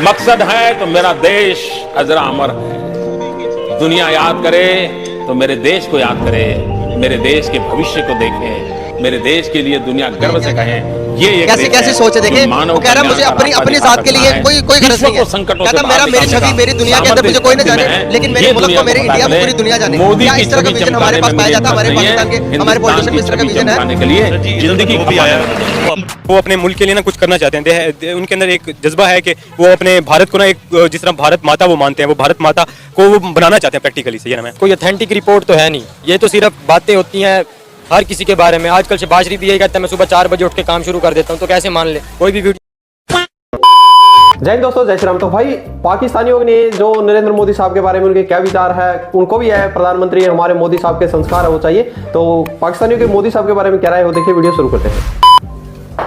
मकसद है तो मेरा देश अजरा अमर है। दुनिया याद करे तो मेरे देश को याद करे, मेरे देश के भविष्य को देखे, मेरे देश के लिए दुनिया गर्व से कहे ये एक कैसी सोच है। देखिए वो कह रहा है मुझे अपनी जात के लिए कोई गरज नहीं है। कहता मेरा मेरी छवि मेरी दुनिया के अंदर मुझे कोई न जाने, लेकिन मेरे मुल्क को मेरे इंडिया में पूरी दुनिया जाने। क्या इस तरह का विजन हमारे पास पाया जाता है? हमारे पाकिस्तान के हमारे पॉलिटिशियन में इस तरह का विजन है। जिंदगी को भी आया, वो अपने मुल्क के लिए ना कुछ करना चाहते हैं। उनके अंदर एक जज्बा है कि वो अपने भारत को ना एक जिस तरह भारत माता वो मानते हैं, वो भारत माता को वो बनाना चाहते हैं प्रैक्टिकली। सही है ना? कोई ऑथेंटिक रिपोर्ट तो है नहीं, ये तो सिर्फ बातें होती हैं हर किसी के बारे में। आजकल शहबाज शरीफ भी यही कहता है मैं सुबह 4 बजे उठ के काम शुरू कर देता हूँ, तो कैसे मान ले कोई भी वीडियो। जय हिंद दोस्तों, जय श्री राम। तो भाई पाकिस्तानियों ने जो नरेंद्र मोदी साहब के बारे में उनके क्या विचार है, उनको भी है प्रधानमंत्री हमारे मोदी साहब के संस्कार है वो चाहिए। तो पाकिस्तानियों के मोदी साहब के बारे में क्या राय है वो देखिए, वीडियो शुरू करते हैं।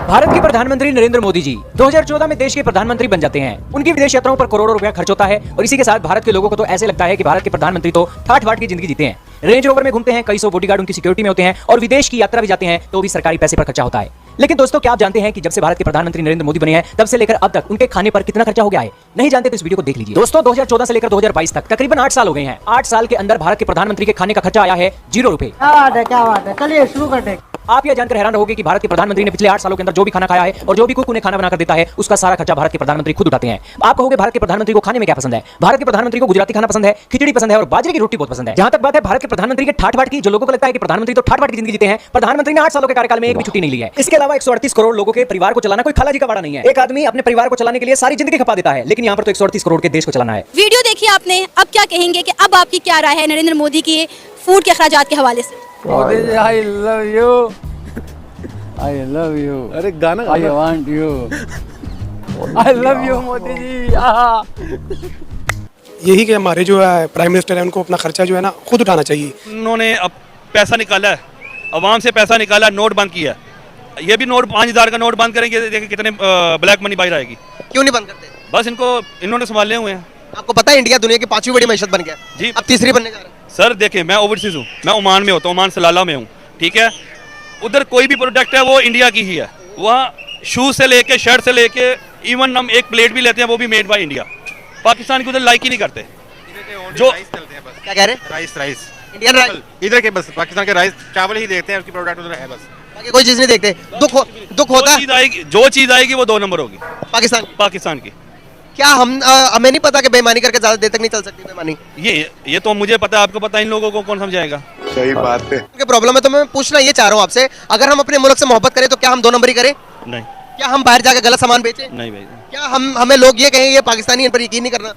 भारत के प्रधानमंत्री नरेंद्र मोदी जी 2014 में देश के प्रधानमंत्री बन जाते हैं। उनकी विदेश यात्राओं पर करोड़ों रुपया खर्च होता है और इसी के साथ भारत के लोगों को तो ऐसे लगता है कि भारत के प्रधानमंत्री तो ठाठ बाट की जिंदगी जीते हैं। रेंज रोवर में घूमते हैं, कई सौ बॉडीगार्ड उनकी सिक्योरिटी में होते हैं और विदेश की यात्रा भी जाते हैं तो भी सरकारी पैसे पर खर्चा होता है। लेकिन दोस्तों क्या आप जानते हैं कि जब से भारत के प्रधानमंत्री नरेंद्र मोदी बने हैं तब से लेकर अब तक उनके खाने पर कितना खर्चा हो गया है? नहीं जानते तो इस वीडियो को देख लीजिए। दोस्तों 2014 से लेकर 2022 तक तकरीबन 8 साल हो गए हैं। 8 साल के अंदर भारत के प्रधानमंत्री के खाने का खर्चा आया है 0 रुपए। क्या बात है, चलिए शुरू करते हैं। आप यह जानकर हैरान रहोगे कि भारत के प्रधानमंत्री ने पिछले 8 सालों के अंदर जो भी खाना खाया है और जो भी कुक उन्हें खाना बनाकर देता है उसका सारा खर्चा भारत के प्रधानमंत्री खुद उठाते हैं। आप कहोगे भारत के प्रधानमंत्री को खाने में क्या पसंद है? भारत के प्रधानमंत्री को गुजराती खाना पसंद है, खिचड़ी पसंद है और बाजरे की रोटी बहुत पसंद है। जहां तक बात है भारत के प्रधानमंत्री के ठाठ बाट की, जो लोगों को लगता है कि प्रधानमंत्री तो ठाठ बाट की जिंदगी जीते हैं, प्रधानमंत्री ने 8 सालों के कार्यकाल में एक भी छुट्टी नहीं ली है। इसके अलावा 138 करोड़ लोगों के परिवार को चलाना कोई खालाजी का वाड़ा नहीं है। एक आदमी अपने परिवार को चलाने के लिए सारी जिंदगी खपा देता है, लेकिन यहाँ पर तो 138 करोड़ के देश को चलाना है। वीडियो देखिए आपने, अब क्या कहेंगे कि अब आपकी क्या राय है नरेंद्र मोदी की फूड के अखराजात के हवाले से? I love you, I love you, अरे गाना I want you, I love you Modi ji. यही कि हमारे जो है प्राइम मिनिस्टर है उनको अपना खर्चा जो है ना खुद उठाना चाहिए। उन्होंने अब पैसा निकाला है, अवाम से पैसा निकाला, नोट बंद किया है। ये भी नोट 5000 का नोट बंद करेंगे, देखिए कितने ब्लैक मनी बाहर आएगी। क्यों नहीं बंद करते? बस इन्होंने संभाले हुए हैं। आपको पता है इंडिया दुनिया की 5वीं बड़ी मईशत बन गया जी, अब तीसरी बनने जा रहा है। सर देखिए मैं ओवरसीज हूँ, मैं ओमान में होता हूँ, ओमान सलाला में हूँ, ठीक है। उधर कोई भी प्रोडक्ट है वो इंडिया की ही है। वहाँ शूज से लेके शर्ट से लेके इवन हम एक प्लेट भी लेते हैं वो भी मेड बाय इंडिया। पाकिस्तान की उधर लाइक ही नहीं करते। जो क्या कह रहे? राइस इंडियन राइस इधर के बस पाकिस्तान के राइस चावल ही देखते हैं, उसकी प्रोडक्ट उधर है बस, बाकी कोई चीज नहीं देखते। दुख होता है। जो चीज आएगी वो 2 नंबर होगी पाकिस्तान की। क्या हमें नहीं पता कि बेईमानी करके ज्यादा देर तक नहीं चल सकती बेईमानी? ये तो मुझे पता है, आपको पता है, इन लोगों को कौन समझाएगा? सही बात है। प्रॉब्लम है तो मैं पूछना ये चाह रहा हूँ आपसे, अगर हम अपने मुल्क से मोहब्बत करें तो क्या हम 2 नंबरी करें? नहीं। क्या हम बाहर जाकर गलत सामान बेचें? नहीं भाई। क्या हमें लोग ये कहेंगे ये पाकिस्तानी, इन पर यकीन नहीं करना?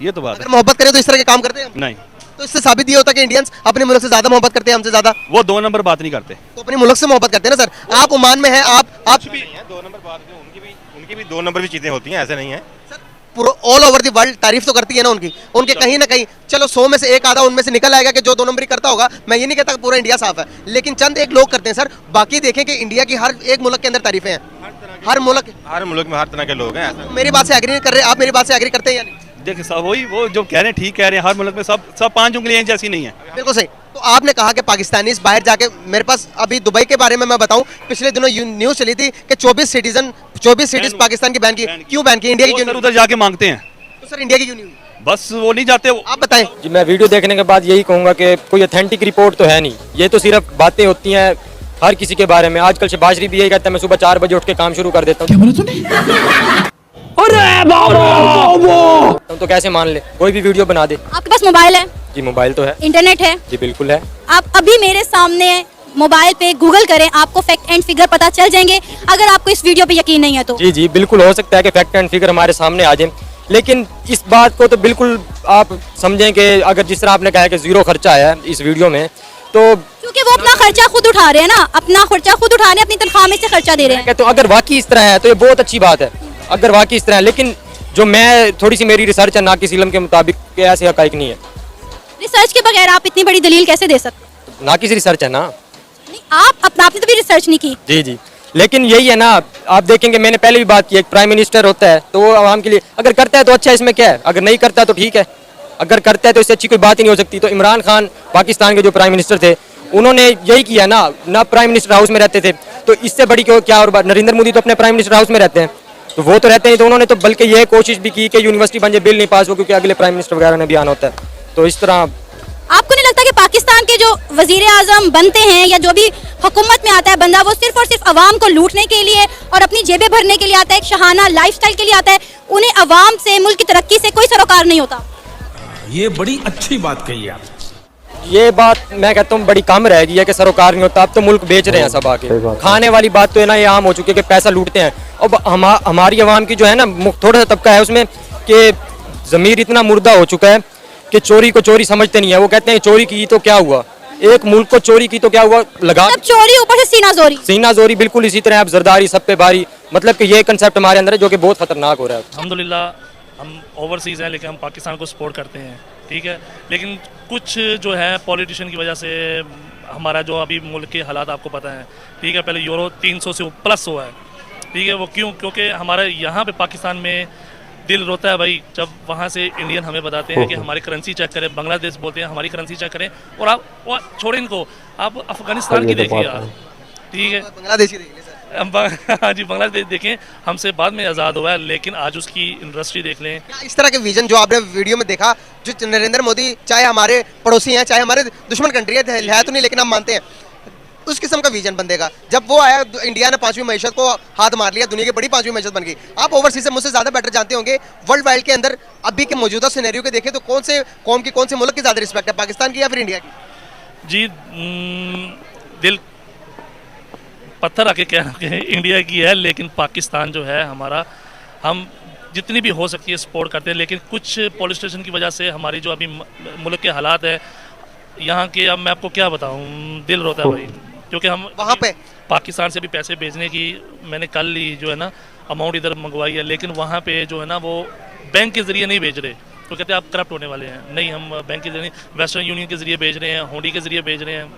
ये तो बात अगर मोहब्बत करें तो इस तरह के काम करते हैं? नहीं। तो इससे साबित ये होता है कि इंडियंस अपने मुल्क से ज्यादा मोहब्बत करते हैं हमसे ज्यादा। वो 2 नंबर बात नहीं करते, तो अपने मुल्क से मोहब्बत करते हैं ना सर। आप ओमान में हैं, आप 2 नंबर बात, उनकी भी 2 नंबर भी चीजें होती हैं, ऐसे नहीं है। ऑल ओवर द वर्ल्ड तारीफ तो करती है ना उनके कहीं ना कहीं। चलो 100 में से एक आधा उनमें से निकल आएगा कि जो 2 नंबरी करता होगा। मैं ये नहीं कहता पूरा इंडिया साफ है, लेकिन चंद एक लोग करते हैं सर। बाकी देखें कि इंडिया की हर एक मुल्क के अंदर तारीफें हैं, हर मुल्क में हर तरह के लोग हैं। मेरी बात से एग्री नहीं कर रहे आप? मेरी बात से एग्री करते हैं या नहीं? देखिए सब वही वो जो कह रहे हैं ठीक कह रहे हैं, हर मुल्क में सब 5 उंगलियां जैसी नहीं है। बिल्कुल सही। तो आपने कहा कि पाकिस्तानी बाहर जाके, मेरे पास अभी दुबई के बारे में मैं बताऊं, पिछले दिनों न्यूज चली थी कि 24 सिटीज पाकिस्तान की बैन की। क्यों बैन की? इंडिया की क्यों? उधर जाके मांगते हैं तो सर इंडिया की क्यों नहीं हुई? बस वो नहीं जाते। आप बताएं। जी मैं वीडियो देखने के बाद यही कहूँगा कि कोई ऑथेंटिक रिपोर्ट तो है नहीं, ये तो सिर्फ बातें होती हैं हर किसी के बारे में। आजकल शहबाज शरीफ भी यही कहता है मैं सुबह 4 बजे उठ के काम शुरू कर देता हूँ। तो कैसे मान ले कोई भी वीडियो बना दे। आपके पास मोबाइल है? जी मोबाइल तो है। इंटरनेट है? जी बिल्कुल है। आप अभी मेरे सामने मोबाइल पे गूगल करें, आपको फैक्ट एंड फिगर पता चल जाएंगे। अगर आपको इस वीडियो पे यकीन नहीं है तो जी बिल्कुल हो सकता है कि फैक्ट एंड फिगर हमारे सामने आ जाए, लेकिन इस बात को तो बिल्कुल आप समझें कि अगर जिस तरह आपने कहा कि 0 खर्चा है इस वीडियो में, तो क्योंकि वो अपना खर्चा खुद उठा रहे हैं ना, अपना खर्चा खुद उठा रहे हैं, अपनी तनख्वाह में से खर्चा दे रहे हैं। तो अगर वाकई इस तरह है तो ये बहुत अच्छी बात है, अगर वाकई इस तरह है। लेकिन जो मैं थोड़ी सी मेरी रिसर्च है नाकिस इल्म के मुताबिक ऐसे हकाइक नहीं है। रिसर्च के बगैर आप इतनी बड़ी दलील कैसे दे सकते? नाकिस रिसर्च है ना। नहीं, आपने तो भी रिसर्च नहीं की। जी लेकिन यही है ना, आप देखेंगे मैंने पहले भी बात की, एक प्राइम मिनिस्टर होता है तो वो आवाम के लिए अगर करता है तो अच्छा है, इसमें क्या है? अगर नहीं करता तो ठीक है, अगर करता है तो इससे अच्छी कोई बात ही नहीं हो सकती। तो इमरान खान पाकिस्तान के जो प्राइम मिनिस्टर थे उन्होंने यही किया ना प्राइम मिनिस्टर हाउस में रहते थे, तो इससे बड़ी क्या? और नरेंद्र मोदी तो अपने प्राइम मिनिस्टर हाउस में रहते हैं। तो वो तो रहते नहीं, तो उन्होंने तो बल्कि ये कोशिश भी की कि यूनिवर्सिटी बन जाए, बिल नहीं पास हो क्योंकि अगले प्राइम मिनिस्टर वगैरह ने भी आना होता है। तो इस तरह आपको नहीं लगता कि पाकिस्तान के जो वजीर आजम बनते हैं या जो भी हुकूमत में आता है बंदा, वो सिर्फ और सिर्फ अवाम को लूटने के लिए और अपनी जेबें भरने के लिए आता है, एक शहाना लाइफस्टाइल के लिए आता है, उन्हें अवाम से, मुल्क की तरक्की से कोई सरोकार नहीं होता? ये बड़ी अच्छी बात कही आप। ये बात मैं कहता हूँ बड़ी कम रह गई है कि सरोकार नहीं होता। अब तो मुल्क बेच रहे हैं सब आके। खाने वाली बात तो है ना, ये आम हो चुकी है कि पैसा लूटते हैं। अब हमारी आवाम की जो है ना, थोड़ा सा तबका है उसमें कि ज़मीर इतना मुर्दा हो चुका है कि चोरी को चोरी समझते नहीं है। वो कहते हैं चोरी की तो क्या हुआ, एक मुल्क को चोरी की तो क्या हुआ, लगा चोरी ऊपर से सीना जोरी बिल्कुल इसी तरह। अब जरदारी सब पे भारी, मतलब कि ये कंसेप्ट हमारे अंदर है जो कि बहुत खतरनाक हो रहा है। अल्हम्दुलिल्लाह हम ओवरसीज़ हैं लेकिन हम पाकिस्तान को सपोर्ट करते हैं, ठीक है। लेकिन कुछ जो है पॉलिटिशियन की वजह से हमारा जो अभी मुल्क के हालात आपको पता है, ठीक है। पहले यूरो 300 से प्लस हुआ है, ठीक है। वो क्यों? क्योंकि हमारे यहाँ पे पाकिस्तान में दिल रोता है भाई जब वहाँ से इंडियन हमें बताते हैं कि हमारी करेंसी चेक करें। बांग्लादेश बोलते हैं हमारी करेंसी चेक करें, और आप छोड़ें इनको, आप अफगानिस्तान की देखिए यार, ठीक है। बांग्लादेश की देखिए सर। हाँ जी, बांग्लादेश देखें, हमसे बाद में आज़ाद हुआ है लेकिन आज उसकी इंडस्ट्री देख लें। इस तरह के विजन जो आपने वीडियो में देखा, जो नरेंद्र मोदी चाहे हमारे पड़ोसी हैं चाहे हमारे दुश्मन कंट्री है तो नहीं, लेकिन हम मानते हैं उस किस्म का विजन बंदे का। जब वो आया, इंडिया ने 5वीं मईशत को हाथ मार लिया, दुनिया की बड़ी 5वीं मईशत बन गई। आप ओवरसीज से मुझसे ज़्यादा बेटर जानते होंगे, वर्ल्ड वाइड के अंदर अभी के मौजूदा सिनेरियो के देखें तो कौन से कौम की, कौन से मुल्क की ज़्यादा रिस्पेक्ट है, पाकिस्तान की या फिर इंडिया की? जी दिल पत्थर आके कह के इंडिया की है, लेकिन पाकिस्तान जो है हमारा, हम जितनी भी हो सकती है सपोर्ट करते हैं। लेकिन कुछ पुलिस स्टेशन की वजह से हमारी जो अभी मुल्क के हालात है यहाँ के, अब मैं आपको क्या बताऊँ, दिल रोता है भाई। क्योंकि हम वहाँ पे पाकिस्तान से भी पैसे भेजने की मैंने कल ही जो है ना अमाउंट इधर मंगवाई है, लेकिन वहाँ पे जो है ना वो बैंक के ज़रिए नहीं भेज रहे। तो कहते हैं आप करप्ट होने वाले हैं। नहीं, हम बैंक के जरिए, वेस्टर्न यूनियन के ज़रिए भेज रहे हैं, होडी के ज़रिए भेज रहे हैं।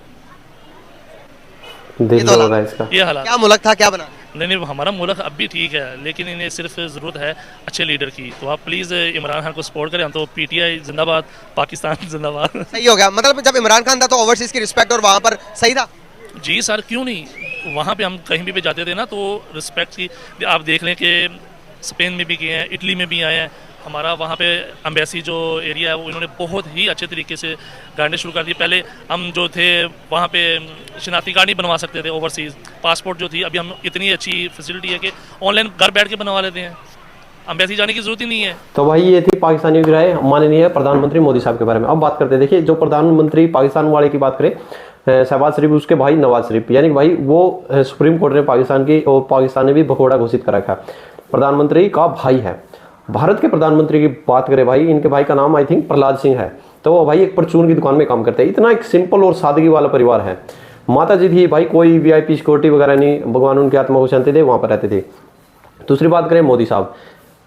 ये हालात क्या मुल्क था, क्या बना? नहीं, हमारा मुल्क अब भी ठीक है, लेकिन इन्हें सिर्फ ज़रूरत है अच्छे लीडर की। तो आप प्लीज़ इमरान खान को सपोर्ट करें। हम तो PTI जिंदाबाद, पाकिस्तान जिंदाबाद। सही हो गया, मतलब जब इमरान खान था तो ओवरसीज की रिस्पेक्ट और वहाँ पर सही था। जी सर, क्यों नहीं। वहाँ पे हम कहीं भी जाते थे ना तो रिस्पेक्ट की, आप देख लें कि स्पेन में भी गए हैं, इटली में भी आए हैं। हमारा वहाँ पे एम्बेसी जो एरिया है वो इन्होंने बहुत ही अच्छे तरीके से गाड़ने शुरू कर दी। पहले हम जो थे वहाँ पे शनाख्ती कार्ड नहीं बनवा सकते थे, ओवरसीज़ पासपोर्ट जो थी, अभी हम इतनी अच्छी फैसिलिटी है कि ऑनलाइन घर बैठ के बनवा लेते हैं, एम्बेसी जाने की जरूरत ही नहीं है। तो भाई ये थी पाकिस्तानियों की राय माननीय प्रधानमंत्री मोदी साहब के बारे में। अब बात करते हैं, देखिए जो प्रधानमंत्री पाकिस्तान वाले की बात करें, शहबाज शरीफ, उसके भाई नवाज शरीफ, यानी कि भाई वो सुप्रीम कोर्ट ने पाकिस्तान की और पाकिस्तान ने भी भगोड़ा घोषित कर रखा है, प्रधानमंत्री का भाई है। भारत के प्रधानमंत्री की बात करें भाई, इनके भाई का नाम आई थिंक प्रहलाद सिंह है। तो वो भाई एक परचून की दुकान में काम करते हैं। इतना एक सिंपल और सादगी वाला परिवार है। माता जी थी भाई, कोई VIP सिक्योरिटी वगैरह नहीं, भगवान उनकी आत्मा को शांति दे, वहाँ पर रहते थे। दूसरी बात करें मोदी साहब,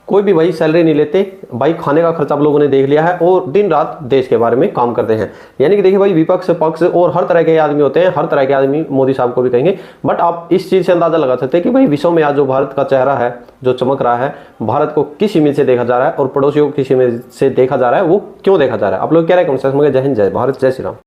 कोई भी भाई सैलरी नहीं लेते भाई, खाने का खर्चा आप लोगों ने देख लिया है, और दिन रात देश के बारे में काम करते हैं। यानी कि देखिए भाई, विपक्ष पक्ष और हर तरह के आदमी होते हैं, हर तरह के आदमी मोदी साहब को भी कहेंगे। बट आप इस चीज़ से अंदाजा लगा सकते हैं कि भाई विश्व में आज जो भारत का चेहरा है, जो चमक रहा है, भारत को किस इमेज से देखा जा रहा है और पड़ोसियों को किस इमेज से देखा जा रहा है, वो क्यों देखा जा रहा है। आप लोग क्या राय कमेंट सेक्शन में। जय हिंद, जय भारत, जय श्री राम।